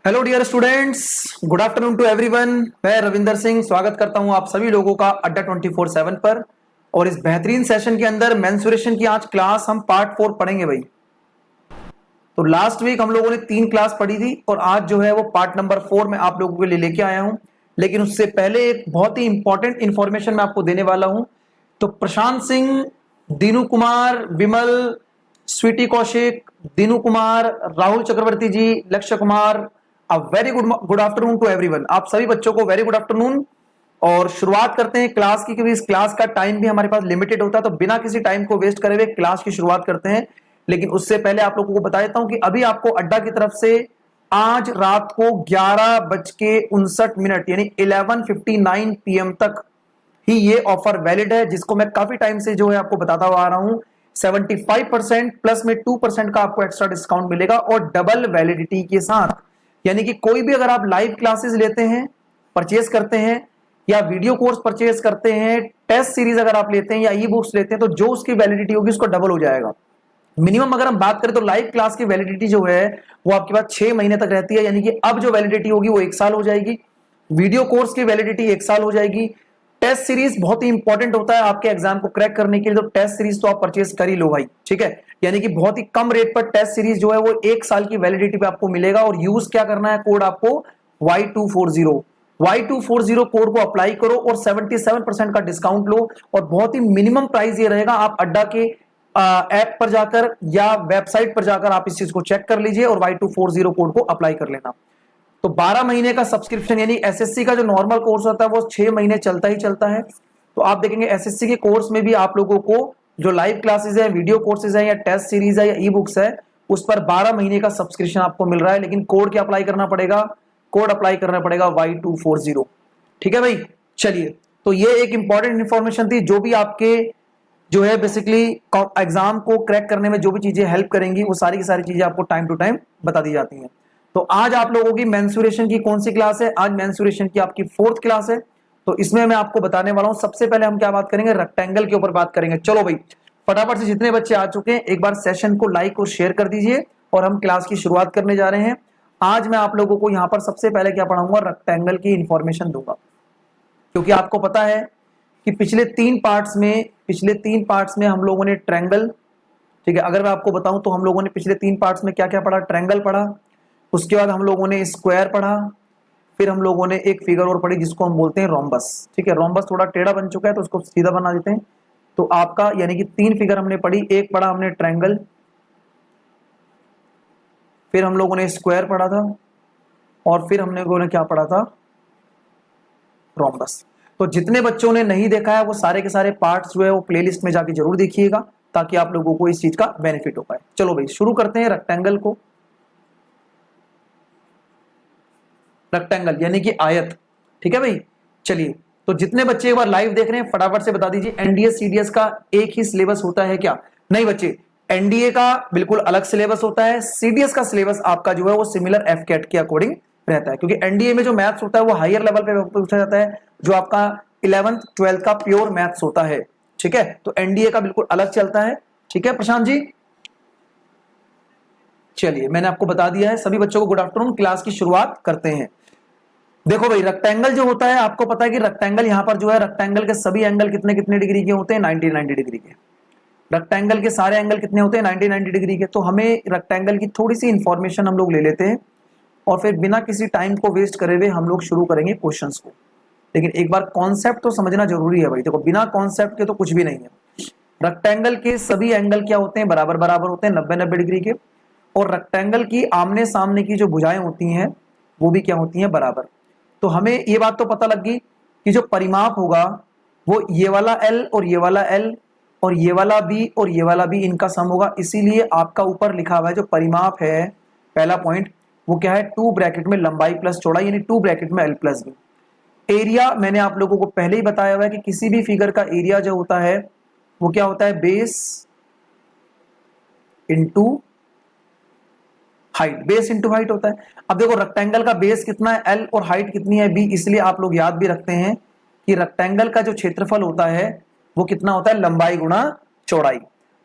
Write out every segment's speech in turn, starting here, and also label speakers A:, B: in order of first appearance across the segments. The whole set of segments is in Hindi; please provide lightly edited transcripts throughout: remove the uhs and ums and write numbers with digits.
A: Hello dear students, good afternoon to everyone. मैं रविंदर सिंह स्वागत करता हूं आप सभी लोगों का अड्डा 24/7 पर। और इस बेहतरीन सेशन के अंदर मेंसुरेशन की आज क्लास हम पार्ट 4 पढ़ेंगे भाई। तो लास्ट वीक हम लोगों ने 3 क्लास पढ़ी थी और आज जो है वो पार्ट नंबर 4 में आप लोगों के लिए लेके आया हूं। लेकिन उससे पहले एक बहुत ही इंपॉर्टेंट इंफॉर्मेशन मैं आपको देने वाला हूं। तो प्रशांत सिंह, दीनू कुमार, विमल, Sweety Kaushik, Dinu Kumar, Rahul Chakraborty ji, Lakshya Kumar, a very good afternoon to everyone. आप सभी बच्चों को वेरी गुड आफ्टरनून। और शुरुआत करते हैं क्लास की, क्योंकि इस क्लास का टाइम भी हमारे पास लिमिटेड होता है, तो बिना किसी टाइम को वेस्ट करे हुए क्लास की शुरुआत करते हैं। लेकिन उससे पहले आप लोगों को बता देता हूं कि अभी आपको अड्डा की तरफ से आज रात को 11:59 यानी 11:59 PM तक ही ये ऑफर वैलिड है, जिसको मैं काफी टाइम से जो है आपको बताता हुआ आ रहा हूं। 75% प्लस में 2% का आपको एक्स्ट्रा डिस्काउंट मिलेगा और डबल वैलिडिटी के साथ। यानी कि कोई भी अगर आप लाइव क्लासेस लेते हैं, परचेस करते हैं, या वीडियो कोर्स परचेस करते हैं, टेस्ट सीरीज अगर आप लेते हैं या ई बुक्स लेते हैं, तो जो उसकी वैलिडिटी होगी उसको डबल हो जाएगा। मिनिमम अगर हम बात करें तो लाइव क्लास की वैलिडिटी जो है वो आपके पास 6 महीने तक रहती है, यानी कि अब जो वैलिडिटी होगी वो 1 साल हो जाएगी। वीडियो कोर्स की वैलिडिटी 1 साल हो जाएगी। टेस्ट सीरीज बहुत ही इंपॉर्टेंट होता है आपके एग्जाम को क्रैक करने के लिए, तो टेस्ट सीरीज तो आप परचेस कर ही लो भाई, ठीक है। यानी कि बहुत ही कम रेट पर टेस्ट सीरीज जो है वो 1 साल की वैलिडिटी पे आपको मिलेगा। और यूज क्या करना है, कोड आपको Y240 कोड को अप्लाई करो और 77% का डिस्काउंट लो। और बहुत ही मिनिमम प्राइस ये रहेगा, आप अड्डा के ऐप पर जाकर या वेबसाइट पर जाकर आप इस चीज को चेक कर लीजिए और Y240 कोड को अप्लाई कर लेना। तो 12 महीने का सब्सक्रिप्शन, यानी एसएससी का जो नॉर्मल कोर्स होता है वो 6 महीने चलता ही चलता है। तो आप देखेंगे एसएससी के कोर्स में भी आप लोगों को जो लाइव क्लासेस है, वीडियो कोर्सेज है, या टेस्ट सीरीज है, या ई बुक्स है, उस पर 12 महीने का सब्सक्रिप्शन आपको मिल रहा है। लेकिन कोड क्या अप्लाई करना पड़ेगा, कोड अप्लाई करना पड़ेगा Y240। ठीक है भाई, चलिए। तो ये एक इंपॉर्टेंट इंफॉर्मेशन थी, जो भी आपके जो है बेसिकली एग्जाम को क्रैक करने में जो भी चीजें हेल्प करेंगी वो सारी की सारी चीजें आपको टाइम टू टाइम बता दी जाती हैं। तो आज आप लोगों की मेंसुरेशन की कौन सी क्लास है, आज मेंसुरेशन की आपकी 4th क्लास है। तो इसमें मैं आपको बताने वाला हूं, सबसे पहले हम क्या बात करेंगे, रेक्टेंगल के ऊपर बात करेंगे। चलो भाई, फटाफट से जितने बच्चे आ चुके हैं एक बार सेशन को लाइक और शेयर कर दीजिए और हम क्लास की शुरुआत करने जा रहे हैं। आज मैं आप लोगों को यहां पर सबसे पहले क्या पढ़ाऊंगा, रेक्टेंगल की इंफॉर्मेशन दूंगा। क्योंकि आपको पता है कि पिछले तीन पार्ट्स में हम लोगों ने ट्रायंगल, ठीक है, अगर मैं आपको बताऊं तो हम लोगों ने पिछले 3 पार्ट्स में क्या क्या पढ़ा, ट्रायंगल पढ़ा, उसके बाद हम लोगों ने स्क्वायर पढ़ा, फिर हम लोगों ने एक फिगर और पढ़ी जिसको हम बोलते हैं रोम्बस। ठीक है, रोम्बस थोड़ा टेढ़ा बन चुका है तो उसको सीधा बना देते हैं। तो आपका यानी कि 3 फिगर हमने पढ़ी, एक पढ़ा हमने ट्रायंगल, फिर हम लोगों ने स्क्वायर पढ़ा था, और फिर हम लोगों ने क्या पढ़ा था, रोम्बस। तो जितने बच्चों ने नहीं देखा है वो सारे के सारे पार्ट्स जो है वो प्लेलिस्ट में जाके जरूर देखिएगा, ताकि आप लोगों को इस चीज का बेनिफिट हो पाए। चलो भाई शुरू करते हैं रेक्टेंगल को। रेक्टेंगल यानी कि आयत, ठीक है भाई। चलिए, तो जितने बच्चे एक बार लाइव देख रहे हैं फटाफट से बता दीजिए, एनडीए सीडीएस का एक ही सिलेबस होता है क्या? नहीं बच्चे, एनडीए का बिल्कुल अलग सिलेबस होता है। सीडीएस का सिलेबस आपका जो है वो सिमिलर एफकेट के अकॉर्डिंग रहता है, क्योंकि एनडीए में जो मैथ्स होता है वो हायर लेवल पे पूछा जाता है, जो आपका 11th 12th का प्योर मैथ्स होता है। ठीक है, तो एनडीए का बिल्कुल अलग चलता है। ठीक है प्रशांत जी, चलिए मैंने आपको बता दिया है। सभी बच्चों को गुड आफ्टरनून, क्लास की शुरुआत करते हैं। देखो भाई, रेक्टेंगल जो होता है आपको पता है कि रेक्टेंगल यहां पर जो है, रेक्टेंगल के सभी एंगल कितने कितने डिग्री के होते हैं, 90 डिग्री के। रेक्टेंगल के सारे एंगल कितने होते हैं, 90 डिग्री के। तो हमें रेक्टेंगल की थोड़ी सी इंफॉर्मेशन हम लोग ले लेते हैं और फिर बिना किसी टाइम को वेस्ट करे हुए हम लोग शुरू करेंगे क्वेश्चंस को। लेकिन एक बार कॉन्सेप्ट तो समझना जरूरी है भाई। देखो, बिना कॉन्सेप्ट के तो कुछ भी नहीं है। रेक्टेंगल के सभी एंगल क्या होते हैं, बराबर बराबर होते हैं, 90 डिग्री के। और रेक्टेंगल की आमने सामने की जो भुजाएं होती हैं वो भी क्या होती हैं, बराबर। तो हमें ये बात तो पता लग गई कि जो परिमाप होगा वो ये वाला L और ये वाला L और ये वाला B और ये वाला B, इनका सम होगा। इसीलिए आपका ऊपर लिखा हुआ है जो परिमाप है, पहला पॉइंट वो क्या है, 2 ब्रैकेट में लंबाई प्लस चौड़ाई, यानी 2 ब्रैकेट में L प्लस B। एरिया मैंने आप लोगों को पहले ही बताया हुआ है कि किसी भी फिगर का एरिया जो होता है वो क्या होता है, base into height, base into height होता है। अब देखो रेक्टेंगल का बेस कितना है, L, और हाइट कितनी है, B, इसलिए आप लोग याद भी रखते हैं कि रेक्टेंगल का जो क्षेत्रफल होता है वो कितना होता है, लंबाई गुणा चौड़ाई।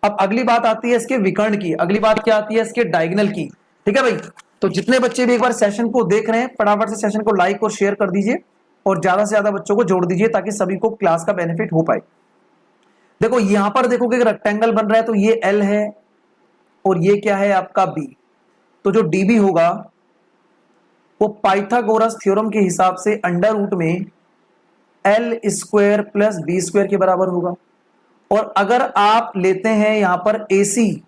A: अब अगली बात आती है इसके विकर्ण की, अगली बात क्या आती है, इसके डायगोनल की। ठीक है भाई, तो जितने बच्चे भी एक बार सेशन को देख रहे हैं फटाफट से सेशन को लाइक और शेयर कर दीजिए और ज्यादा से ज्यादा बच्चों को जोड़ दीजिए ताकि सभी को क्लास का बेनिफिट हो पाए। देखो यहां पर देखोगे कि रेक्टेंगल बन रहा है तो ये एल है और ये क्या है आपका बी। तो जो डीबी होगा वो पाइथागोरस थ्योरम के हिसाब से अंडर रूट में l square plus b square के बराबर होगा। और अगर आप लेते हैं यहां पर एसी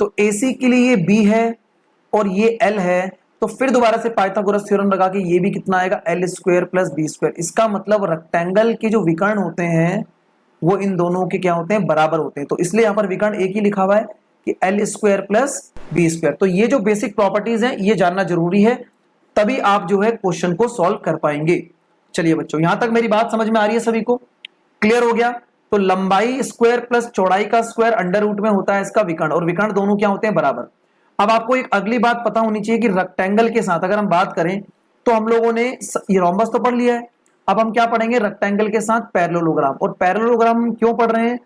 A: तो एसी के लिए ये बी है और ये एल है, तो फिर दोबारा से पाइथागोरस थ्योरम लगा के ये भी कितना आएगा l square plus b square. इसका मतलब रेक्टेंगल के जो विकर्ण होते हैं वो इन दोनों के क्या होते हैं, बराबर होते हैं। तो इसलिए यहां पर विकर्ण एक ही लिखा हुआ है कि l square plus b square. तो ये जो बेसिक प्रॉपर्टीज हैं ये जानना जरूरी है, तभी आप जो है क्वेश्चन को सॉल्व कर पाएंगे। चलिए बच्चों यहां तक मेरी बात समझ में आ रही है, सभी को क्लियर हो गया। तो लंबाई स्क्वायर प्लस चौड़ाई का स्क्वायर अंडर रूट में होता है इसका विकर्ण, और विकर्ण दोनों क्या होते हैं, बराबर। अब आपको एक अगली बात पता होनी चाहिए कि रेक्टेंगल के साथ अगर हम बात करें तो हम लोगों ने ये रोम्बस तो पढ़ लिया है, अब हम क्या पढ़ेंगे, रेक्टेंगल के साथ पैरेललोग्राम। और पैरेललोग्राम क्यों पढ़ रहे हैं,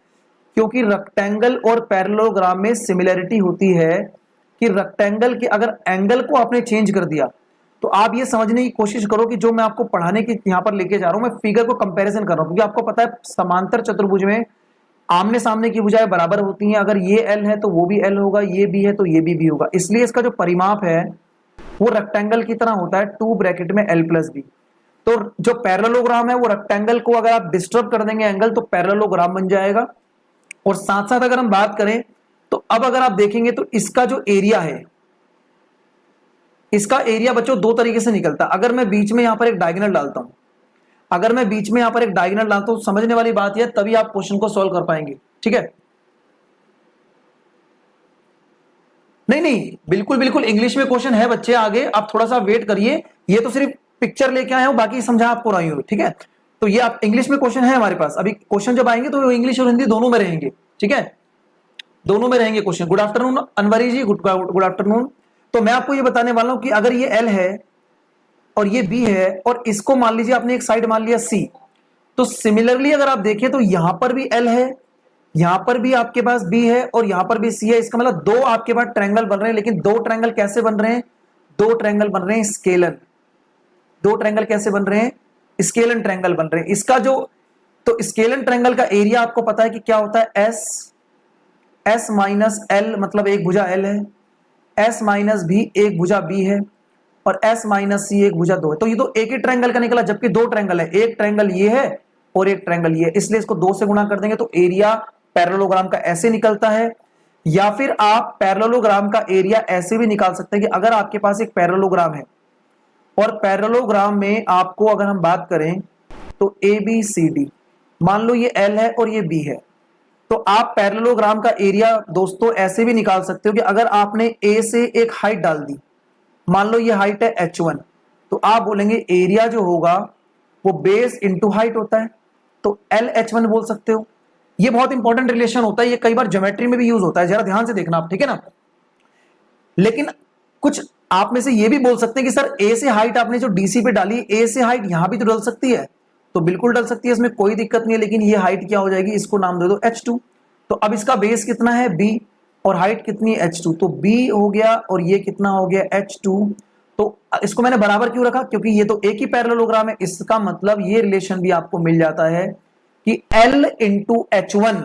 A: क्योंकि रेक्टेंगल और पैरेललोग्राम में सिमिलरिटी होती है कि रेक्टेंगल के अगर एंगल को आपने चेंज कर दिया तो आप ये समझने की कोशिश करो कि जो मैं आपको पढ़ाने की यहां पर लेके जा रहा हूं मैं फिगर को कंपैरिजन कर रहा हूं, क्योंकि आपको पता है समांतर चतुर्भुज में आमने सामने की भुजाएं बराबर होती हैं। अगर ये एल है तो वो भी एल होगा, ये बी है तो ये भी होगा। इसलिए इसका जो परिमाप है वो रेक्टेंगल की तरह होता है 2 ब्रैकेट में एल प्लस बी। तो जो पैरेललोग्राम है वो रेक्टेंगल को अगर आप डिस्टर्ब कर देंगे एंगल तो पैरेललोग्राम बन जाएगा। और साथ साथ अगर हम बात करें तो अब अगर आप देखेंगे तो इसका जो एरिया है, इसका एरिया बच्चों दो तरीके से निकलता है। अगर मैं बीच में यहां पर एक डायगोनल डालता हूं, अगर मैं बीच में यहां पर एक डायगोनल डालता हूं, समझने वाली बात यह तभी आप क्वेश्चन को सॉल्व कर पाएंगे, ठीक है। नहीं बिल्कुल बिल्कुल इंग्लिश में क्वेश्चन है बच्चे, आगे आप थोड़ा सा वेट करिए, ये तो सिर्फ पिक्चर लेके आए हो, बाकी समझा आपको रही हूं, ठीक है। तो ये आप इंग्लिश में क्वेश्चन है हमारे पास, अभी क्वेश्चन जब आएंगे तो इंग्लिश और हिंदी दोनों में रहेंगे, ठीक है, दोनों में रहेंगे क्वेश्चन। गुड आफ्टरनून अनवरी जी, गुड आफ्टरनून। तो मैं आपको ये बताने वाला हूं कि अगर ये एल है और ये बी है और इसको मान लीजिए आपने एक साइड मान लिया सी, तो सिमिलरली अगर आप देखें तो यहां पर भी एल है, यहां पर भी आपके पास बी है और यहां पर भी सी है। इसका मतलब दो आपके पास ट्रायंगल बन रहे हैं, लेकिन दो ट्रायंगल कैसे बन रहे हैं, दो ट्रायंगल बन रहे हैं स्केलन। दो ट्रायंगल कैसे बन रहे हैं, स्केलन ट्रायंगल बन रहे हैं। इसका जो तो स्केलन ट्रायंगल का एरिया आपको पता है कि क्या होता है, एस माइनस एल, मतलब एक भुजा एल है, एस माइनस बी एक भुजा बी है, और एस माइनस सी एक भुजा दो है। तो ये तो एक ही ट्रायंगल का निकला, जबकि दो ट्रायंगल है, एक ट्रायंगल ये है और एक ट्रायंगल ये है, इसलिए इसको दो से गुणा कर देंगे तो एरिया पैरेललोग्राम का ऐसे निकलता है। या फिर आप पैरेललोग्राम का एरिया ऐसे भी निकाल सकते हैं कि अगर आपके पास एक पैरेललोग्राम है और पैरेललोग्राम में आपको अगर हम बात करें तो ए बी सी डी, मान लो ये एल है और ये बी है, तो आप पैरेललोग्राम का एरिया दोस्तों ऐसे भी निकाल सकते हो कि अगर आपने ए से एक हाइट डाल दी, मान लो ये हाइट है h1, तो आप बोलेंगे एरिया जो होगा वो बेस इंटू हाइट होता है, तो LH1 बोल सकते हो। ये बहुत इंपॉर्टेंट रिलेशन होता है, ये कई बार ज्योमेट्री में भी यूज होता है, जरा ध्यान से देखना आप, ठीक है ना। लेकिन कुछ आप में से ये भी बोल सकते हैं कि सर ए से हाइट आपने जो डीसी पे डाली, ए से हाइट यहां भी तो डल सकती है, तो बिल्कुल डल सकती है, इसमें कोई दिक्कत नहीं है, लेकिन ये हाइट क्या हो जाएगी, इसको नाम दे दो h2। तो अब इसका बेस कितना है b और हाइट कितनी है h2, तो b हो गया और ये कितना हो गया h2। तो इसको मैंने बराबर क्यों रखा, क्योंकि ये तो एक ही पैरेललोग्राम है, इसका मतलब ये रिलेशन भी आपको मिल जाता है कि L इंटू H1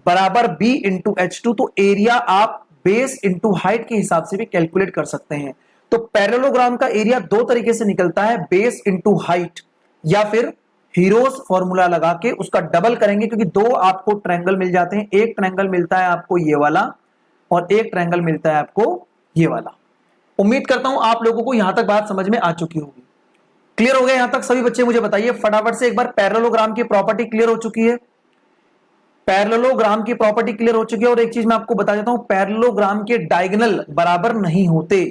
A: बराबर B इंटू H2। तो एरिया आप बेस इंटू हाइट के हिसाब से भी कैलकुलेट कर सकते हैं। तो पैरेललोग्राम का एरिया दो तरीके से निकलता है, बेस इंटू हाइट या फिर हीरोज फॉर्मूला लगा के उसका डबल करेंगे, क्योंकि दो आपको ट्रायंगल मिल जाते हैं, एक ट्रायंगल मिलता है आपको ये वाला और एक ट्रायंगल मिलता है आपको ये वाला। उम्मीद करता हूं आप लोगों को यहां तक बात समझ में आ चुकी होगी। क्लियर हो गया यहां तक सभी बच्चे, मुझे बताइए फटाफट से एक बार। पैरेललोग्राम की प्रॉपर्टी क्लियर हो चुकी है, पैरेललोग्राम की प्रॉपर्टी क्लियर हो चुकी है। और एक चीज मैं आपको बता देता हूं, पैरेललोग्राम के डायगोनल बराबर नहीं होते,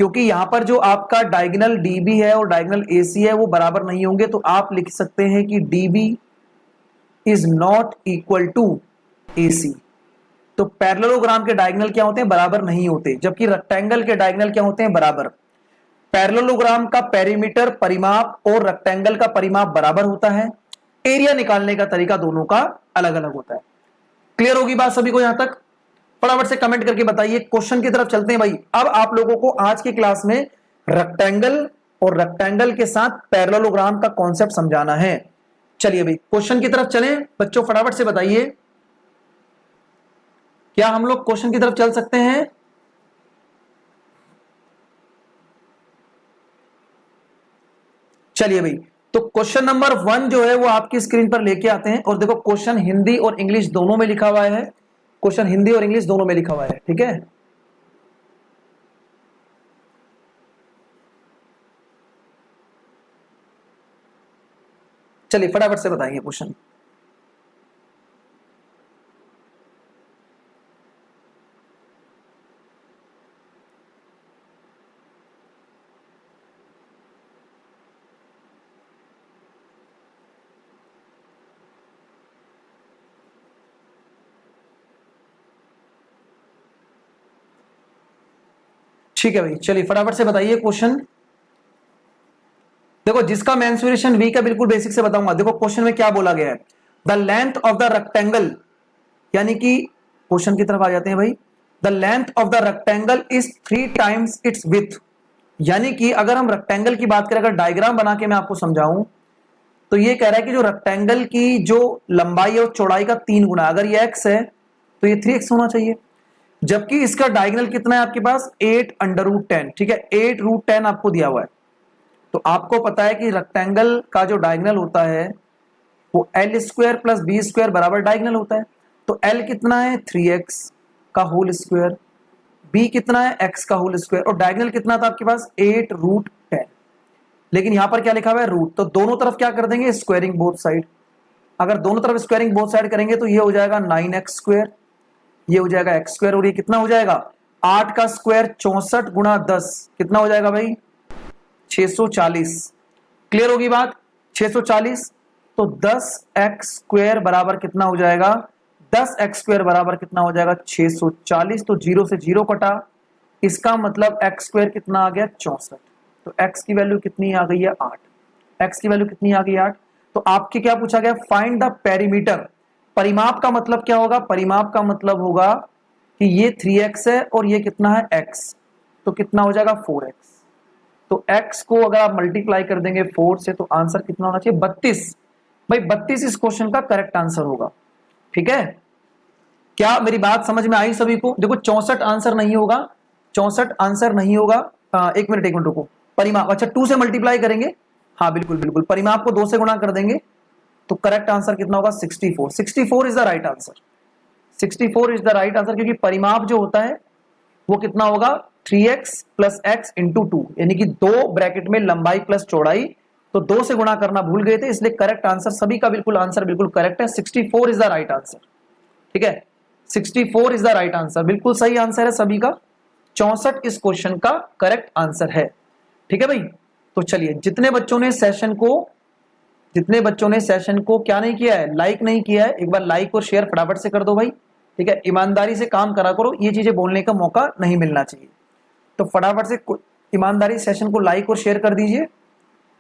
A: क्योंकि यहां पर जो आपका डायगोनल डीबी है और डायगोनल एसी है वो बराबर नहीं होंगे। तो आप लिख सकते हैं कि DB is not equal to AC. तो पैरेललोग्राम के डायगोनल क्या होते हैं, बराबर नहीं होते, जबकि रेक्टेंगल के डायगोनल क्या होते हैं, बराबर। पैरेललोग्राम का पेरीमीटर परिमाप और रेक्टेंगल का परिमाप बराबर होता है, एरिया निकालने का तरीका दोनों का अलग अलग होता है। क्लियर होगी बात सभी को यहां तक। फटाफट से कमेंट करके बताइए। क्वेश्चन की तरफ चलते हैं भाई। अब आप लोगों को आज की क्लास में रेक्टेंगल और रेक्टेंगल के साथ पैरेललोग्राम का कॉन्सेप्ट समझाना है। चलिए भाई क्वेश्चन की तरफ चलें। बच्चों फटाफट से बताइए, क्या हम लोग क्वेश्चन की तरफ चल सकते हैं? चलिए भाई, तो क्वेश्चन नंबर 1 जो है वो आपकी स्क्रीन पर लेके आते हैं। और देखो क्वेश्चन हिंदी और इंग्लिश दोनों में लिखा हुआ है। क्वेश्चन हिंदी और इंग्लिश दोनों में लिखा हुआ है, ठीक है। चलिए फटाफट से बताएंगे क्वेश्चन। ठीक है भाई, चलिए फटाफट से बताइए क्वेश्चन। देखो जिसका मेंसुरेशन वी का बिल्कुल बेसिक से बताऊंगा। देखो क्वेश्चन में क्या बोला गया है, the length of the rectangle, यानी कि क्वेश्चन की तरफ आ जाते हैं भाई। The length of the rectangle is 3 times it's width. यानी कि अगर हम रेक्टेंगल की बात करें, अगर डायग्राम बना के मैं आपको समझाऊं, तो ये कह रहा है कि जो रेक्टेंगल की जो लंबाई और चौड़ाई का 3 गुना, अगर ये x है तो ये 3x होना चाहिए। जबकि इसका डायगोनल कितना है आपके पास, 8√10, ठीक है, 8√10 आपको दिया हुआ है। तो आपको पता है कि रेक्टेंगल का जो डायगोनल होता है वो l² + b² बराबर डायगोनल होता है। तो l कितना है, 3x का होल स्क्वायर, b कितना है, x का होल स्क्वायर, और डायगोनल कितना था आपके पास, 8√10। लेकिन यहां पर क्या लिखा हुआ है, रूट। तो दोनों तरफ क्या कर देंगे, स्क्वायरिंग बोथ साइड। अगर दोनों तरफ स्क्वायरिंग बोथ साइड करेंगे तो ये हो जाएगा 9x², ये हो जाएगा x², और ये कितना हो जाएगा, 8 का स्क्वायर 64 गुणा 10 कितना हो जाएगा भाई, 640। क्लियर होगी बात, 640। तो 10x² बराबर कितना हो जाएगा, 10x² बराबर कितना हो जाएगा, 640। तो 0 से 0 कटा, इसका मतलब x² कितना आ गया, 64। तो x की वैल्यू कितनी आ गई है, 8। x की वैल्यू कितनी आ गई, 8। तो आपके क्या पूछा गया, फाइंड द पेरीमीटर। परिमाप का मतलब क्या होगा, परिमाप का मतलब होगा कि ये 3x है और ये कितना है, x। तो कितना हो जाएगा, 4x। तो x को अगर आप मल्टीप्लाई कर देंगे 4 से, तो आंसर कितना होना चाहिए, 32। भाई 32 इस क्वेश्चन का करेक्ट आंसर होगा, ठीक है। क्या मेरी बात समझ में आई सभी को? देखो 64 आंसर नहीं होगा, 64 आंसर नहीं होगा। एक मिनट रुको। परिमाप, अच्छा 2 से मल्टीप्लाई करेंगे, हाँ बिल्कुल बिल्कुल, परिमाप को 2 से गुणा कर देंगे तो करेक्ट आंसर कितना होगा, 64। 64 is the right answer, 64 is the right answer. क्योंकि परिमाप जो होता है वो कितना होगा, 3x + x × 2, यानी कि 2 ब्रैकेट में लंबाई प्लस चौड़ाई। तो 2 से गुणा करना भूल गए थे, इसलिए करेक्ट आंसर सभी का बिल्कुल आंसर बिल्कुल करेक्ट है। 64 इज द राइट आंसर, ठीक है, 64 इज द राइट आंसर, बिल्कुल सही आंसर है सभी का। 64 इस क्वेश्चन का करेक्ट आंसर है, ठीक है भाई। तो चलिए, जितने बच्चों ने सेशन को क्या नहीं किया है, लाइक नहीं किया है, एक बार लाइक और शेयर फटाफट से कर दो भाई, ठीक है। ईमानदारी से काम करा करो, ये चीजें बोलने का मौका नहीं मिलना चाहिए। तो फटाफट से ईमानदारी सेशन को लाइक और शेयर कर दीजिए,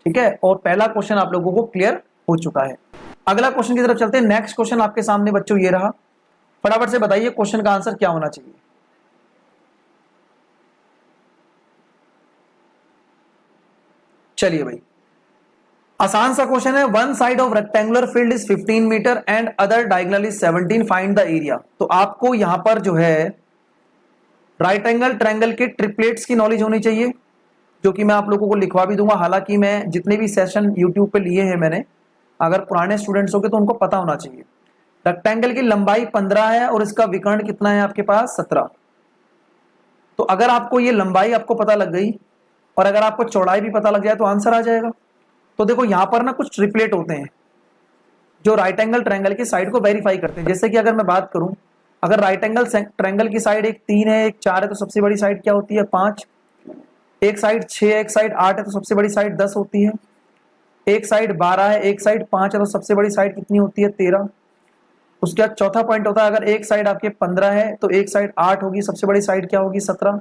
A: ठीक है। और पहला क्वेश्चन आप लोगों को क्लियर हो चुका है। अगला क्वेश्चन की तरफ चलते हैं। नेक्स्ट क्वेश्चन आपके सामने बच्चों ये रहा, फटाफट से बताइए क्वेश्चन का आंसर क्या होना चाहिए। चलिए भाई, आसान सा क्वेश्चन है। One side of rectangular field is 15 metre and other diagonal is 17, find the area. तो आपको यहां पर जो है राइट एंगल ट्रायंगल के ट्रिपलेट्स की नॉलेज होनी चाहिए, जो कि मैं आप लोगों को लिखवा भी दूंगा। हालांकि मैं जितने भी सेशन यूट्यूब पे लिए हैं मैंने, अगर पुराने स्टूडेंट्स हो गए तो उनको पता होना चाहिए। रेक्टेंगल की लंबाई 15 है और इसका विकर्ण कितना है आपके पास, 17। तो अगर आपको ये लंबाई आपको पता लग गई और अगर आपको चौड़ाई भी पता लग जाए तो आंसर आ जाएगा। तो देखो यहां पर ना कुछ ट्रिपलेट होते हैं जो राइट एंगल ट्रायंगल की साइड को वेरीफाई करते हैं। जैसे कि अगर मैं बात करूं, अगर राइट एंगल ट्रायंगल की साइड एक 3 है, एक 4 है, तो सबसे बड़ी साइड क्या होती है, 5। एक साइड 6 है, एक साइड 8 है, तो सबसे बड़ी साइड 10 होती है। एक साइड 12 है, एक साइड 5 है, तो सबसे बड़ी साइड कितनी होती है, 13। उसके बाद चौथा पॉइंट होता है, अगर एक साइड आपके 15 है तो एक साइड 8 होगी, सबसे बड़ी साइड क्या होगी, 17।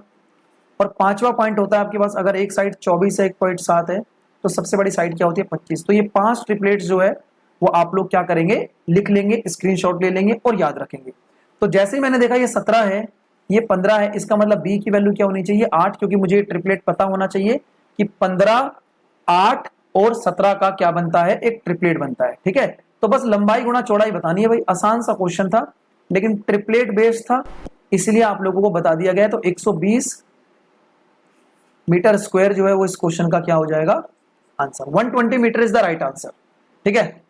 A: और पांचवा पॉइंट होता है आपके पास, अगर एक साइड 24 है, 1.7 है, तो सबसे बड़ी साइड क्या होती है, 25। तो ये 5 ट्रिपलेट्स जो है वो आप लोग क्या करेंगे, लिख लेंगे, स्क्रीनशॉट ले लेंगे और याद रखेंगे। तो जैसे ही मैंने देखा ये 17 है, ये 15 है, इसका मतलब बी की वैल्यू क्या होनी चाहिए 8, क्योंकि मुझे ट्रिपलेट पता होना चाहिए कि 15, 8 और 17 का क्या बनता है, एक ट्रिपलेट बनता है। ठीक है, तो बस लंबाई गुणा चौड़ाई बतानी है भाई। आसान सा क्वेश्चन था लेकिन ट्रिपलेट बेस्ड था, इसलिए आप लोगों को बता दिया गया। तो 120 मीटर स्क्वायर जो है वो इस क्वेश्चन का क्या हो जाएगा answer. 120 metre is the right answer. ठीक है,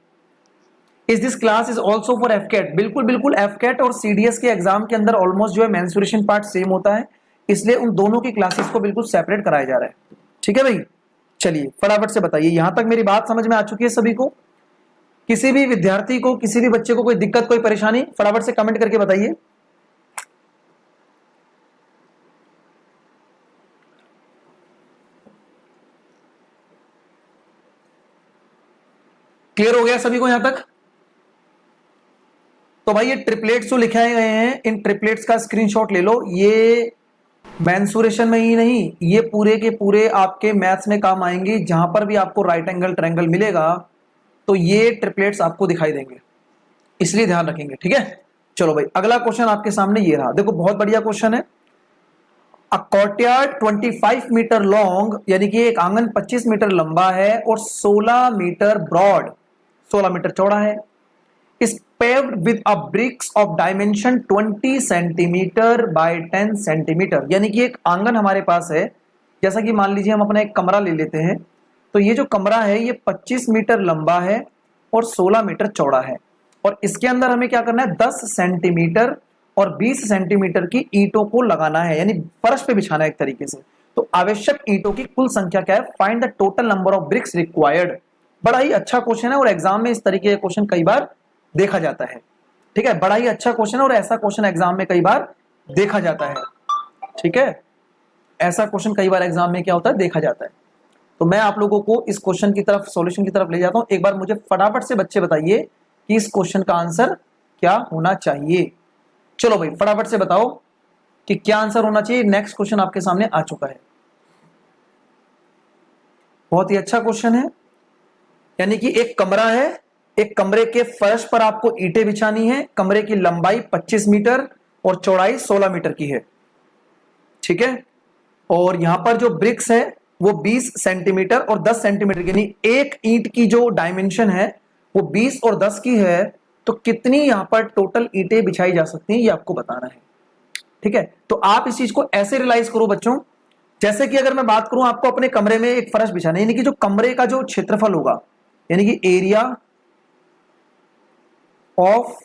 A: is this class is also for AFCAT. बिल्कुल बिल्कुल, एफकेट और सीडीएस के एग्जाम के अंदर ऑलमोस्ट जो है मेंसुरेशन पार्ट सेम होता है, इसलिए उन दोनों की क्लासेस को बिल्कुल सेपरेट कराया जा रहा है। ठीक है भाई, चलिए फटाफट से बताइए, यहां तक मेरी बात समझ में आ चुकी है सभी को? किसी भी विद्यार्थी को, किसी भी बच्चे को कोई दिक्कत, कोई परेशानी, फटाफट से कमेंट करके बताइए। क्लियर हो गया सभी को यहां तक? तो भाई ये ट्रिपलेट्स जो लिखाए गए हैं, इन ट्रिपलेट्स का स्क्रीनशॉट ले लो। ये मेंसुरेशन में ही नहीं, ये पूरे के पूरे आपके मैथ्स में काम आएंगे। जहां पर भी आपको राइट एंगल ट्रायंगल मिलेगा तो ये ट्रिपलेट्स आपको दिखाई देंगे, इसलिए ध्यान रखेंगे। ठीक है, चलो भाई अगला क्वेश्चन आपके सामने ये रहा। देखो बहुत बढ़िया क्वेश्चन है। अ कोर्टयार्ड 25 मीटर लॉन्ग, यानी कि एक आंगन 25 मीटर लंबा है और 16 मीटर ब्रॉड, 16 मीटर चौड़ा है। is paved with a bricks of dimension 20 centimetre by 10 centimetre. यानी कि एक आंगन हमारे पास है, जैसा कि मान लीजिए हम अपना एक कमरा ले लेते हैं, तो ये जो कमरा है ये 25 मीटर लंबा है और 16 मीटर चौड़ा है, और इसके अंदर हमें क्या करना है 10 सेंटीमीटर और 20 सेंटीमीटर की ईंटों को लगाना है, यानी फर्श पे बिछाना है एक तरीके से। तो आवश्यक ईंटों की कुल संख्या क्या है, find the total number of BRICS required. बड़ा ही अच्छा क्वेश्चन है और एग्जाम में इस तरीके के क्वेश्चन कई बार देखा जाता है। ठीक है, बड़ा ही अच्छा क्वेश्चन है और ऐसा क्वेश्चन एग्जाम में कई बार देखा जाता है। ठीक है, ऐसा क्वेश्चन कई बार एग्जाम में क्या होता है, देखा जाता है। तो मैं आप लोगों को इस क्वेश्चन की तरफ, सॉल्यूशन की तरफ ले जाता हूं। एक बार मुझे फटाफट से बच्चे बताइए कि इस क्वेश्चन का आंसर क्या होना चाहिए। चलो भाई फटाफट से बताओ कि क्या आंसर होना चाहिए। नेक्स्ट क्वेश्चन आपके सामने आ चुका है, बहुत ही अच्छा क्वेश्चन है। यानी कि एक कमरा है, एक कमरे के फर्श पर आपको ईंटें बिछानी है। कमरे की लंबाई 25 मीटर और चौड़ाई 16 मीटर की है। ठीक है, और यहां पर जो ब्रिक्स है वो 20 सेंटीमीटर और 10 सेंटीमीटर की, यानी एक ईंट की जो डायमेंशन है वो 20 और 10 की है। तो कितनी यहां पर टोटल ईंटें बिछाई जा सकती हैं ये आपको बताना है। ठीक है, तो आप इस चीज को ऐसे रियलाइज करो बच्चों, जैसे कि अगर मैं बात करूं आपको अपने कमरे में एक फर्श बिछाना है, यानी कि जो कमरे का जो क्षेत्रफल होगा, यानी कि एरिया ऑफ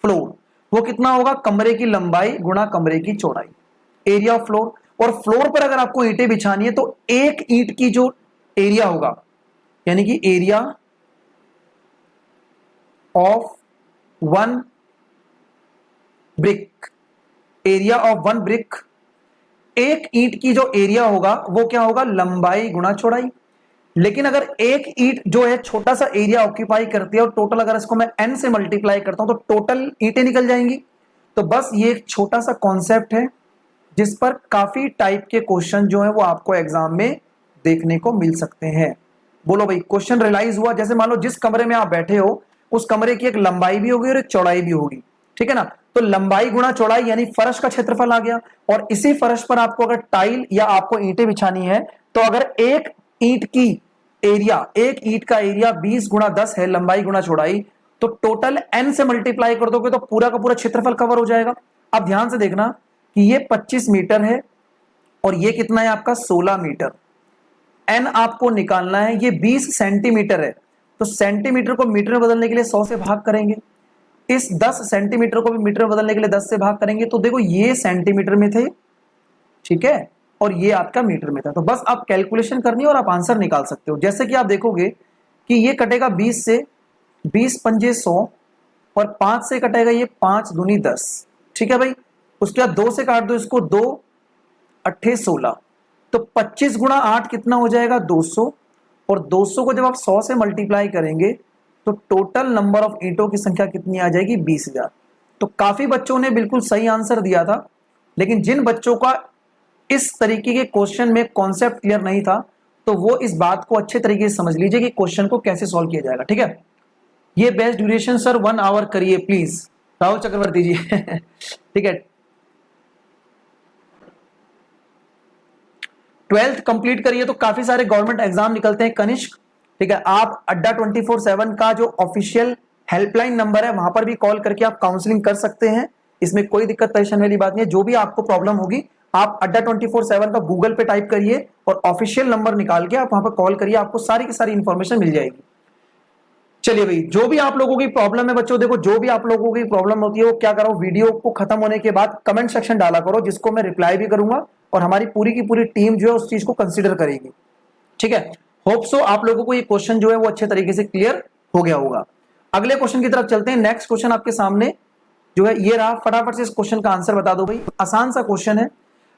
A: फ्लोर, वो कितना होगा, कमरे की लंबाई गुणा कमरे की चौड़ाई, एरिया ऑफ फ्लोर। और फ्लोर पर अगर आपको ईंटें बिछानी है तो एक ईंट की जो एरिया होगा, यानी कि area of one brick, area of one brick, एक ईंट की जो एरिया होगा वो क्या होगा, लंबाई गुणा चौड़ाई। लेकिन अगर एक ईंट जो है छोटा सा एरिया ऑक्यूपाई करती है और टोटल अगर इसको मैं n से मल्टीप्लाई करता हूं तो टोटल ईंटें निकल जाएंगी। तो बस ये एक छोटा सा कॉन्सेप्ट है जिस पर काफी टाइप के क्वेश्चन जो है वो आपको एग्जाम में देखने को मिल सकते हैं। बोलो भाई क्वेश्चन रियलाइज हुआ? जैसे मान लो जिस कमरे में आप बैठे हो उस कमरे की एक लंबाई भी होगी और एक चौड़ाई भी होगी। ठीक है ना, तो लंबाई गुणा चौड़ाई यानी फर्श का क्षेत्रफल आ गया, और इसी फर्श पर आपको अगर टाइल या आपको ईंटें बिछानी है तो अगर एक ईंट की एरिया, एक ईंट का एरिया 20 गुणा 10 है, लंबाई गुणा चौड़ाई, तो टोटल n से मल्टीप्लाई कर दोगे तो पूरा का पूरा क्षेत्रफल कवर हो जाएगा। अब ध्यान से देखना कि ये 25 मीटर है और ये कितना है आपका 16 मीटर। n आपको निकालना है, ये 20 सेंटीमीटर है, तो सेंटीमीटर को मीटर में बदलने के लिए 100 से भाग करेंगे, इस 10 सेंटीमीटर को भी मीटर में बदलने के लिए 10 से भाग करेंगे। तो देखो ये सेंटीमीटर में थे, ठीक है, और ये आपका मीटर में था। तो बस आप कैलकुलेशन करनी है और आप आंसर निकाल सकते हो। जैसे कि आप देखोगे कि ये कटेगा 20 से, 20 पंजे 100, और 5 से कटेगा ये 5 दूनी 10। ठीक है भाई, उसके बाद 2 से काट दो इसको, 2 अट्ठे 16, तो 25 गुणा 8 कितना हो जाएगा 200, और 200 को जब आप 100 से मल्टीप्लाई करेंगे तो टोटल नंबर ऑफ ईंटों की संख्या कितनी आ जाएगी 20,000। तो काफी बच्चों ने बिल्कुल सही आंसर दिया था, लेकिन जिन बच्चों का इस तरीके के क्वेश्चन में कॉन्सेप्ट क्लियर नहीं था तो वो इस बात को अच्छे तरीके से समझ लीजिए कि क्वेश्चन को कैसे सॉल्व किया जाएगा। ठीक है, ये बेस्ट ड्यूरेशन सर 1 आवर करिए प्लीज। राहुल चक्रवर्ती जी ठीक है। 12th कंप्लीट करिए तो काफी सारे गवर्नमेंट एग्जाम निकलते हैं कनिष्क, ठीक है। आप अड्डा 24/7 का जो ऑफिशियल हेल्पलाइन नंबर है वहां पर भी कॉल करके आप काउंसलिंग कर सकते हैं, इसमें कोई दिक्कत परेशानी वाली बात नहीं है। जो भी आपको प्रॉब्लम होगी आप अड्डा 24/7 का गूगल पे टाइप करिए और ऑफिशियल नंबर निकाल के आप वहां पर कॉल करिए, आपको सारी की सारी इंफॉर्मेशन मिल जाएगी। चलिए भाई, जो भी आप लोगों की प्रॉब्लम है बच्चों, देखो जो भी आप लोगों की प्रॉब्लम होती है वो क्या करो, वीडियो को खत्म होने के बाद कमेंट सेक्शन डाला करो, जिसको मैं रिप्लाई भी करूंगा और हमारी पूरी की पूरी टीम जो है उस चीज को कंसीडर करेगी, ठीक है। होप सो आप लोगों को ये क्वेश्चन जो है वो अच्छे तरीके से क्लियर हो गया होगा। अगले क्वेश्चन की तरफ चलते हैं। नेक्स्ट क्वेश्चन आपके सामने जो है ये रहा, फटाफट से इस क्वेश्चन का आंसर बता दो भाई। आसान सा क्वेश्चन है।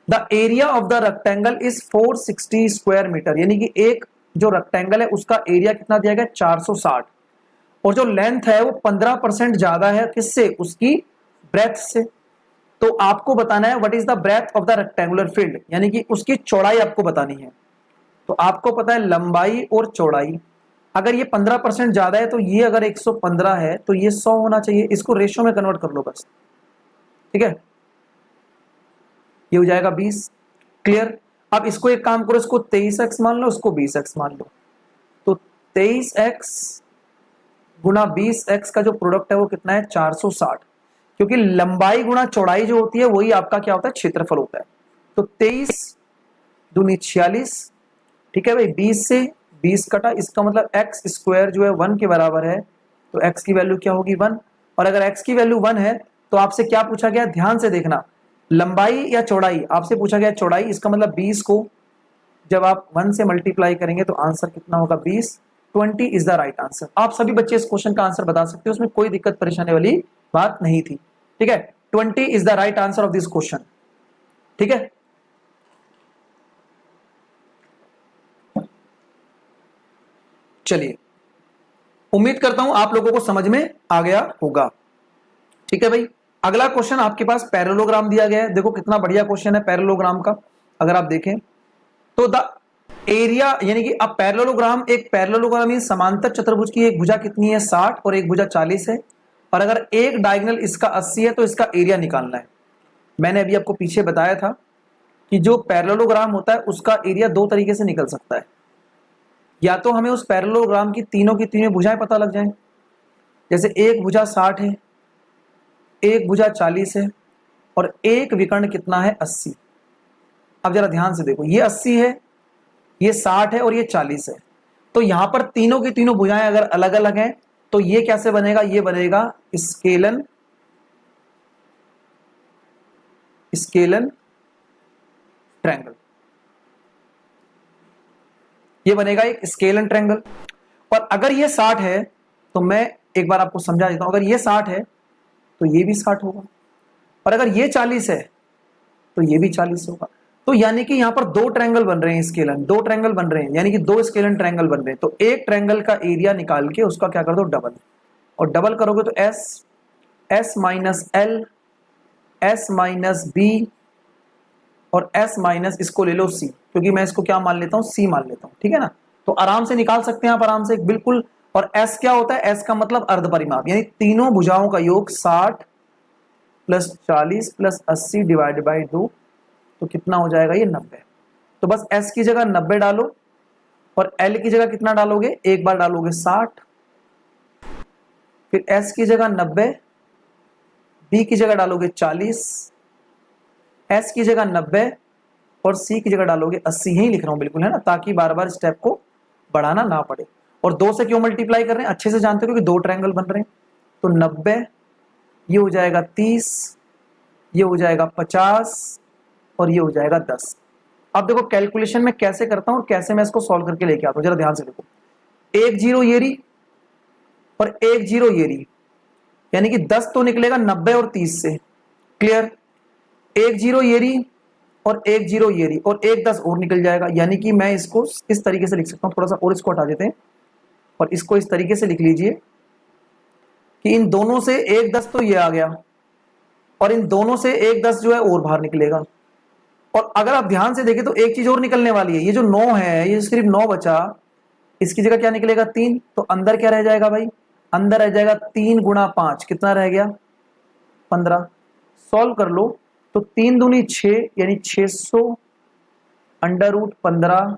A: The area of the rectangle is 460 square metre, यानी कि एक जो रेक्टेंगल है उसका एरिया कितना दिया गया 460, और जो लेंथ है वो 15% ज्यादा है किससे, उसकी ब्रेथ से। तो आपको बताना है what is the breadth of the rectangular field, यानी कि उसकी चौड़ाई आपको बतानी है। तो आपको पता है लंबाई और चौड़ाई, अगर ये 15% ज्यादा है तो ये अगर 115 है तो ये 100 होना चाहिए, इसको रेशियो में कन्वर्ट कर लो बस, ठीक है। ये हो जाएगा 20, क्लियर। अब इसको एक काम करो, इसको 23x मान लो, इसको 20x मान लो, तो 23x गुना 20x का जो प्रोडक्ट है वो कितना है 460, क्योंकि लंबाई गुना चौड़ाई जो होती है वही आपका क्या होता है क्षेत्रफल होता है। तो 23 दूनी 46, ठीक है भाई। 20 से 20 कटा, इसका मतलब एक्स स्क्वायर जो है 1 के बराबर है, तो x की वैल्यू क्या होगी 1। और अगर x की वैल्यू 1 है तो आपसे क्या पूछा गया, ध्यान से देखना, लंबाई या चौड़ाई, आपसे पूछा गया चौड़ाई, इसका मतलब 20 को जब आप 1 से मल्टीप्लाई करेंगे तो आंसर कितना होगा 20। 20 इज द राइट आंसर। आप सभी बच्चे इस क्वेश्चन का आंसर बता सकते हो, उसमें कोई दिक्कत परेशानी वाली बात नहीं थी, ठीक है। 20 is the right answer of this question, ठीक है। चलिए, उम्मीद करता हूं आप लोगों को समझ में आ गया होगा, ठीक है भाई। अगला क्वेश्चन आपके पास पैरेललोग्राम दिया गया है, देखो कितना बढ़िया क्वेश्चन है पैरेललोग्राम का। अगर आप देखें तो द एरिया, यानी कि अब पैरेललोग्राम, एक पैरेललोग्राम ये समांतर चतुर्भुज की एक भुजा कितनी है 60 और एक भुजा 40 है, और अगर एक डायगोनल इसका 80 है तो इसका एरिया निकालना है। मैंने अभी आपको पीछे बताया था कि जो पैरेललोग्राम होता है उसका एरिया दो तरीके से निकल सकता है, या तो हमें उस पैरेललोग्राम की तीनों भुजाएं पता लग जाएं, जैसे एक भुजा 60 है, एक भुजा 40 है और एक विकर्ण कितना है 80। अब जरा ध्यान से देखो, ये 80 है, ये 60 है और ये 40 है, तो यहां पर तीनों की तीनों भुजाएं अगर अलग अलग हैं तो ये कैसे बनेगा, ये बनेगा स्केलन ट्रायंगल, ये बनेगा एक स्केलन ट्रायंगल। और अगर ये 60 है तो मैं एक बार आपको समझा देता हूं, अगर ये 60 है तो ये भी 60 होगा, और अगर ये 40 है तो ये भी 40 होगा। तो यानी कि यहां पर दो ट्रायंगल बन रहे हैं, स्केलन दो ट्रायंगल बन रहे हैं, यानी कि दो स्केलन ट्रायंगल बन रहे हैं। तो एक ट्रायंगल का एरिया निकाल के उसका क्या कर दो डबल, और डबल करोगे तो s minus l, s minus b और एस माइनस इसको ले लो सी, क्योंकि मैं इसको क्या मान लेता हूं सी मान लेता हूं, ठीक है ना। तो आराम से निकाल सकते हैं आप आराम से बिल्कुल। और एस क्या होता है, एस का मतलब अर्ध परिमाप, यानी तीनों भुजाओं का योग 60 प्लस 40 प्लस 80 डिवाइडेड बाई 2, तो कितना हो जाएगा ये 90। तो बस एस की जगह 90 डालो और एल की जगह कितना डालोगे, एक बार डालोगे 60, फिर एस की जगह 90, बी की जगह डालोगे 40, एस की जगह 90 और सी की जगह डालोगे 80। यही लिख रहा हूं बिल्कुल, है ना, ताकि बार बार स्टेप को बढ़ाना ना पड़े। और दो से क्यों मल्टीप्लाई कर रहे हैं, अच्छे से जानते हो, क्योंकि दो ट्रायंगल बन रहे हैं। तो 90, ये हो जाएगा 30, ये हो जाएगा 50 और ये हो जाएगा 10। अब देखो कैलकुलेशन में कैसे करता हूं और कैसे मैं इसको सॉल्व करके लेके आता हूं, जरा ध्यान से देखो। एक जीरो ये रही और एक जीरो ये रही, यानी कि 10 तो निकलेगा 90 और 30 से, क्लियर। एक जीरो ये रही और एक जीरो ये रही, और एक 10 और निकल जाएगा, यानी कि मैं इसको इस तरीके से लिख सकता हूं, थोड़ा सा और इसको हटा देते हैं और इसको इस तरीके से लिख लीजिए कि इन दोनों से एक 10 तो ये आ गया और इन दोनों से एक 10 जो है और बाहर निकलेगा। और अगर आप ध्यान से देखें तो एक चीज और निकलने वाली है, ये जो 9 है, ये सिर्फ 9 बचा, इसकी जगह क्या निकलेगा 3, तो अंदर क्या रह जाएगा भाई, अंदर रह जाएगा 3 गुणा 5, कितना रह गया 15 सॉल्व कर लो तो 3 दूनी 6 यानी 600 √15।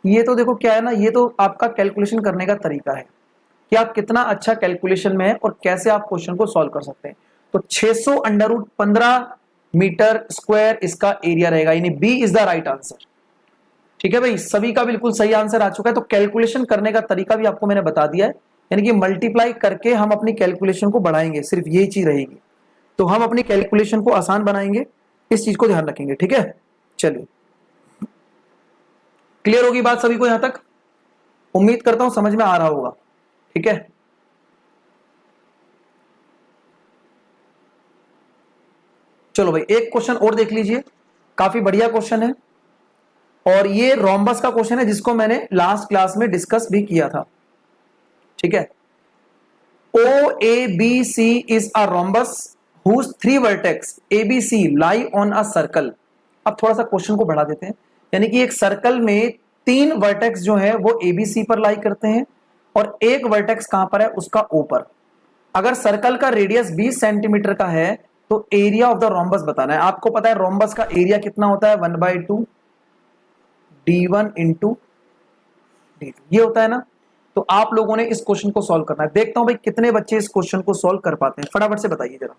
A: ये तो देखो क्या है ना, ये तो आपका कैलकुलेशन करने का तरीका है कि आप कितना अच्छा कैलकुलेशन में है और कैसे आप क्वेश्चन को सॉल्व कर सकते हैं। तो 600 √15 मीटर स्क्वायर इसका एरिया रहेगा, यानी B is the right answer. ठीक है भाई, सभी का बिल्कुल सही आंसर आ चुका है। तो कैलकुलेशन करने का तरीका भी आपको मैंने बता दिया है, यानी कि मल्टीप्लाई करके हम अपनी कैलकुलेशन को बढ़ाएंगे, सिर्फ यही चीज रहेगी। तो हम अपनी कैलकुलेशन को आसान बनाएंगे, इस चीज को ध्यान रखेंगे। ठीक है, चलिए क्लियर होगी बात सभी को यहां तक? उम्मीद करता हूं समझ में आ रहा होगा। ठीक है, चलो भाई एक क्वेश्चन और देख लीजिए, काफी बढ़िया क्वेश्चन है और ये रोम्बस का क्वेश्चन है जिसको मैंने लास्ट क्लास में डिस्कस भी किया था। ठीक है, OABC is a rhombus whose 3 vertex ABC lie on a circle। अब थोड़ा सा क्वेश्चन को बढ़ा देते हैं, यानी कि एक सर्कल में 3 वर्टेक्स जो है वो ABC पर लाई करते हैं और एक वर्टेक्स कहां पर है, उसका O पर। अगर सर्कल का रेडियस 20 सेंटीमीटर का है तो एरिया ऑफ द रोम्बस बताना है। आपको पता है रोम्बस का एरिया कितना होता है, 1/2 D1 इंटू D2 ये होता है ना। तो आप लोगों ने इस क्वेश्चन को सॉल्व करना है। देखता हूं भाई कितने बच्चे इस क्वेश्चन को सॉल्व कर पाते हैं, फटाफट से बताइए जरा,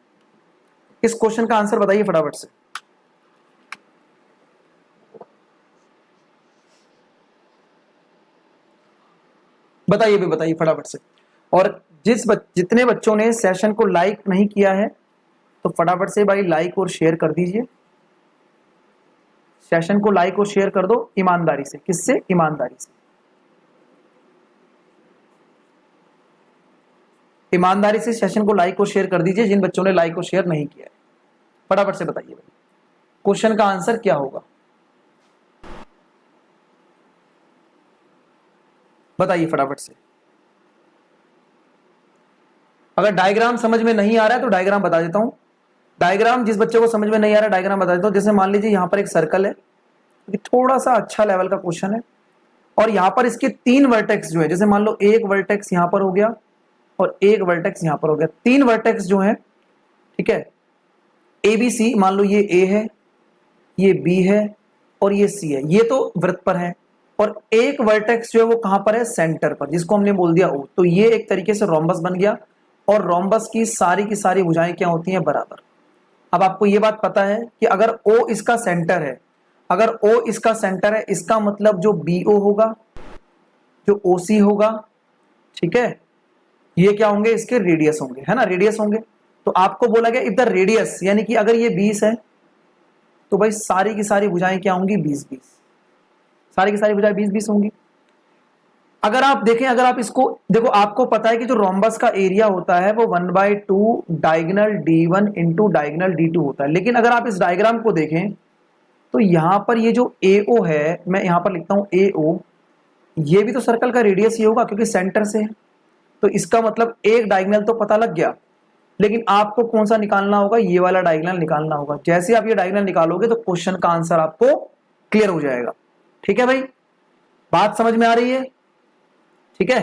A: इस क्वेश्चन का आंसर बताइए फटाफट से। बताइए भी, बताइए फटाफट से। और जितने बच्चों ने सेशन को लाइक नहीं किया है तो फटाफट से भाई लाइक और शेयर कर दीजिए। सेशन को लाइक और शेयर कर दो ईमानदारी से। किससे? ईमानदारी से। ईमानदारी से सेशन को लाइक और शेयर कर दीजिए जिन बच्चों ने लाइक और शेयर नहीं किया है। फटाफट से बताइए भाई क्वेश्चन का आंसर क्या होगा, बताइए फटाफट से। अगर डायग्राम समझ में नहीं आ रहा है तो डायग्राम बता देता हूं। डायग्राम जिस बच्चे को समझ में नहीं आ रहा है डायग्राम बता देता हूं। जैसे मान लीजिए यहां पर एक सर्कल है, थोड़ा सा अच्छा लेवल का क्वेश्चन है और यहां पर इसके 3 वर्टेक्स जो है, जैसे मान लो एक वर्टेक्स यहां पर हो गया और एक वर्टेक्स यहां पर हो गया, 3 वर्टेक्स जो है, ठीक है, ABC, मान लो ये A है, ये B है और ये C है, ये तो वृत्त पर है और एक वर्टेक्स जो है वो कहां पर है, सेंटर पर, जिसको हमने बोल दिया O। तो ये एक तरीके से रोम्बस बन गया और रोम्बस की सारी भुजाएं क्या होती हैं, बराबर। अब आपको ये बात पता है कि अगर O इसका सेंटर है, अगर O इसका सेंटर है, इसका मतलब जो BO होगा, जो OC होगा, ठीक है, ये क्या होंगे, इसके रेडियस होंगे, है ना, रेडियस होंगे। तो आपको बोला गया इफ द रेडियस, यानी कि अगर ये 20 है तो भाई सारी की सारी भुजाएं क्या होंगी, 20-20, सारी की सारी भुजाएं 20-20 होंगी। अगर आप देखें, अगर आप इसको देखो, आपको पता है कि जो रोम्बस का एरिया होता है वो 1/2 diagonal D1 into diagonal D2 होता है। लेकिन अगर आप इस डायग्राम को देखें तो यहां पर ये जो AO है, मैं यहां पर लिखता हूं AO, ये भी तो सर्कल का रेडियस ही होगा क्योंकि सेंटर से है। तो इसका मतलब एक डायगोनल तो पता लग गया, लेकिन आपको कौन सा निकालना होगा, ये वाला डायगोनल निकालना होगा। जैसे आप ये डायगोनल निकालोगे तो क्वेश्चन का आंसर आपको क्लियर हो जाएगा। ठीक है भाई, बात समझ में आ रही है? ठीक है,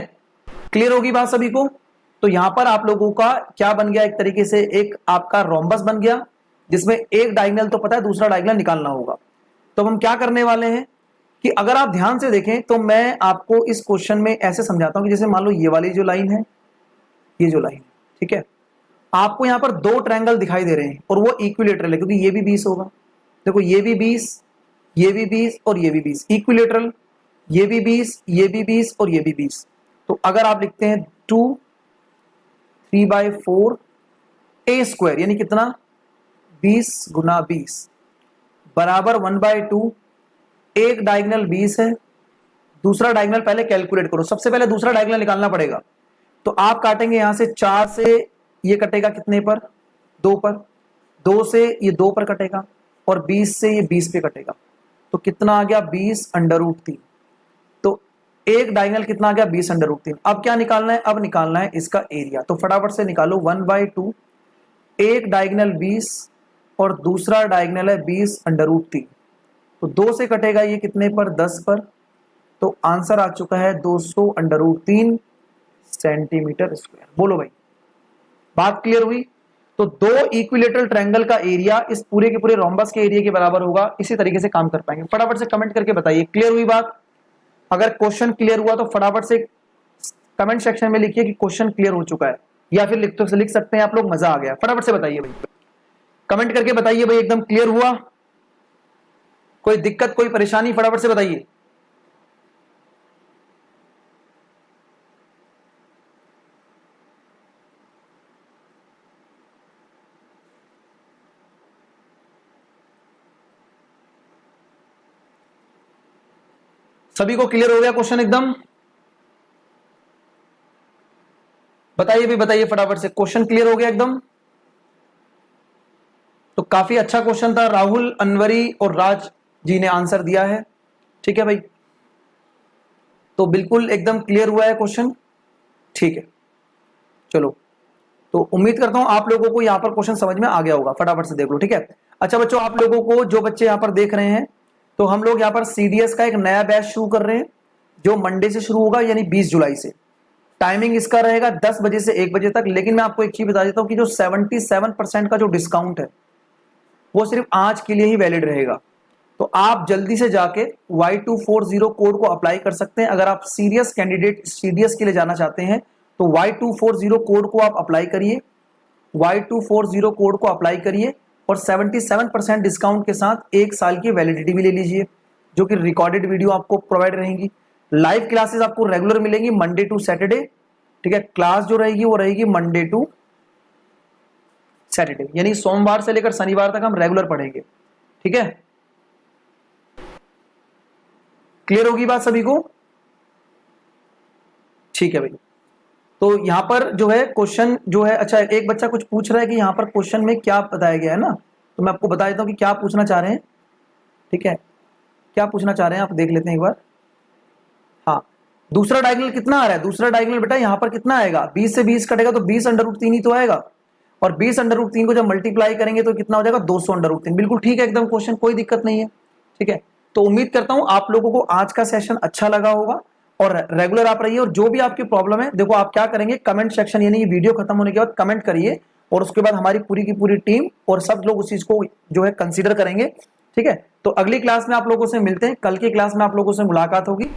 A: क्लियर होगी बात सभी को? तो यहां पर आप लोगों का क्या बन गया, एक तरीके से एक आपका रोम्बस बन गया जिसमें एक डायगोनल तो पता है, दूसरा डायगोनल निकालना होगा। तो हम क्या करने वाले हैं कि अगर आप ध्यान से देखें तो मैं आपको इस क्वेश्चन में ऐसे समझाता हूं कि जैसे मान लो ये वाली जो लाइन है, ये जो लाइन है, ठीक है, आपको यहां पर 2 ट्रायंगल दिखाई दे रहे हैं और वो इक्विलेटरल है क्योंकि ये भी 20 होगा। देखो ये भी 20, ये भी 20 और ये भी 20, इक्विलेटरल, ये भी 20, ये भी 20 और ये भी 20। तो अगर आप लिखते हैं 2 3/4 A स्क्वायर, यानी कितना, 20 गुना 20 बराबर 1/2। एक डायगोनल 20 है, दूसरा डायगोनल पहले कैलकुलेट करो, सबसे पहले दूसरा डायगोनल निकालना पड़ेगा। तो आप काटेंगे यहां से 4 से, ये कटेगा कितने पर, 2 पर, 2 से ये 2 पर कटेगा और 20 से ये 20 पे कटेगा। तो कितना आ गया, 20√3। तो एक डायगोनल कितना आ गया, 20√3। अब क्या निकालना है, अब निकालना है इसका एरिया। तो फटाफट से निकालो, 1/2, एक डायगोनल 20 और दूसरा डायगोनल है 20√3। तो 2 से कटेगा ये कितने पर, 10 पर। तो आंसर आ चुका है 200√3 सेंटीमीटर स्क्वायर। बोलो भाई, बात क्लियर हुई? तो 2 इक्विलेटरल ट्रायंगल का एरिया इस पूरे के पूरे रोम्बस के एरिया के बराबर होगा। इसी तरीके से काम कर पाएंगे। फटाफट से कमेंट करके बताइए क्लियर हुई बात। अगर क्वेश्चन क्लियर हुआ तो फटाफट से कमेंट सेक्शन में लिखिए कि क्वेश्चन क्लियर हो चुका है, या फिर लिख सकते हैं आप लोग मजा आ गया। फटाफट से बताइए भाई, कमेंट करके बताइए भाई एकदम क्लियर हुआ, कोई दिक्कत कोई परेशानी फटाफट से बताइए। सभी को क्लियर हो गया क्वेश्चन एकदम? बताइए भी, बताइए फटाफट से, क्वेश्चन क्लियर हो गया एकदम? तो काफी अच्छा क्वेश्चन था। राहुल, अनवरी और राज जी ने आंसर दिया है। ठीक है भाई, तो बिल्कुल एकदम क्लियर हुआ है क्वेश्चन। ठीक है, चलो, तो उम्मीद करता हूं आप लोगों को यहां पर क्वेश्चन समझ में आ गया होगा। फटाफट से देख लो। ठीक है, अच्छा बच्चों, आप लोगों को जो बच्चे यहां पर देख रहे हैं, तो हम लोग यहां पर सीडीएस का एक नया बैच शुरू कर रहे हैं जो मंडे से शुरू होगा, यानी 20 जुलाई से। टाइमिंग इसका रहेगा 10 बजे से 1 बजे तक। लेकिन मैं आपको एक चीज बता देता हूं कि जो 77% का जो डिस्काउंट है वो सिर्फ आज के लिए ही वैलिड रहेगा। तो आप जल्दी से जाके Y240 कोड को अप्लाई कर सकते हैं। अगर आप सीरियस कैंडिडेट सीडीएस के लिए जाना चाहते हैं तो Y240 कोड को आप अप्लाई करिए, Y240 कोड को अप्लाई करिए और 77% डिस्काउंट के साथ 1 साल की वैलिडिटी भी ले लीजिए, जो कि रिकॉर्डेड वीडियो आपको प्रोवाइड रहेंगी। लाइव क्लासेस आपको रेगुलर मिलेंगी मंडे टू सैटरडे। ठीक है, क्लास जो रहेगी वो रहेगी मंडे टू सैटरडे, यानी सोमवार से लेकर शनिवार तक हम रेगुलर पढ़ेंगे। ठीक है, क्लियर होगी बात सभी को? ठीक है भाई, तो यहां पर जो है क्वेश्चन जो है, अच्छा एक बच्चा कुछ पूछ रहा है कि यहां पर क्वेश्चन में क्या बताया गया है ना, तो मैं आपको बता देता हूं कि क्या पूछना चाह रहे हैं। ठीक है, क्या पूछना चाह रहे हैं आप देख लेते हैं एक बार। हाँ, दूसरा डायगोनल कितना आ रहा है? दूसरा डायगोनल बेटा यहां पर कितना आएगा? 20 से 20 कटेगा तो 20√3 ही तो आएगा, और 20√3 को जब मल्टीप्लाई करेंगे तो कितना हो जाएगा? 200√3। बिल्कुल ठीक है एकदम क्वेश्चन, कोई दिक्कत नहीं है। ठीक है, तो उम्मीद करता हूं आप लोगों को आज का सेशन अच्छा लगा होगा और रेगुलर आप रहिए। और जो भी आपकी प्रॉब्लम है, देखो आप क्या करेंगे, कमेंट सेक्शन यानी ये वीडियो खत्म होने के बाद कमेंट करिए, और उसके बाद हमारी पूरी की पूरी टीम और सब लोग उस चीज को जो है कंसीडर करेंगे। ठीक है, तो अगली क्लास में आप लोगों से मिलते हैं। कल की क्लास में आप लोगों से मुलाकात होगी,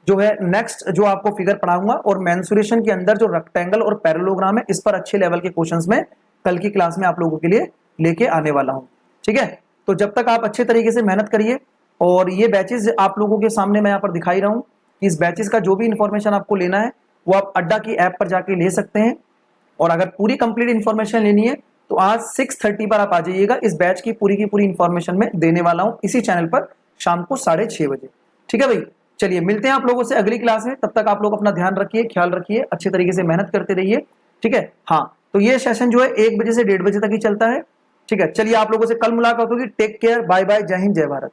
A: जो है नेक्स्ट जो आपको फिगर पढ़ाऊंगा, और मेंसुरेशन के अंदर जो रेक्टेंगल और पैरेललोग्राम है इस पर अच्छे लेवल के क्वेश्चंस में कल की क्लास में आप लोगों के लिए लेके आने वाला हूं। ठीक है, तो जब तक आप अच्छे तरीके से मेहनत करिए, और ये बैचेस आप लोगों के सामने मैं यहाँ पर दिखाई रहा हूँ कि इस बैचेस का जो भी इंफॉर्मेशन आपको लेना है वो आप अड्डा की ऐप पर जाके ले सकते हैं। और अगर पूरी कंप्लीट इंफॉर्मेशन लेनी है तो आज 6:30 पर आप आ जाइएगा। इस बैच की पूरी इंफॉर्मेशन में देने वाला हूं इसी चैनल पर शाम को 6:30 बजे। ठीक है भाई, चलिए मिलते हैं आप लोगों से अगली क्लास में। तब तक आप लोग अपना ध्यान रखिए, ख्याल रखिए, अच्छे तरीके से मेहनत करते रहिए। ठीक है, हाँ, तो ये सेशन जो है 1 बजे से 1:30 बजे तक ही चलता है। ठीक है, चलिए आप लोगों से कल मुलाकात होगी। टेक केयर, बाय बाय, जय हिंद, जय भारत।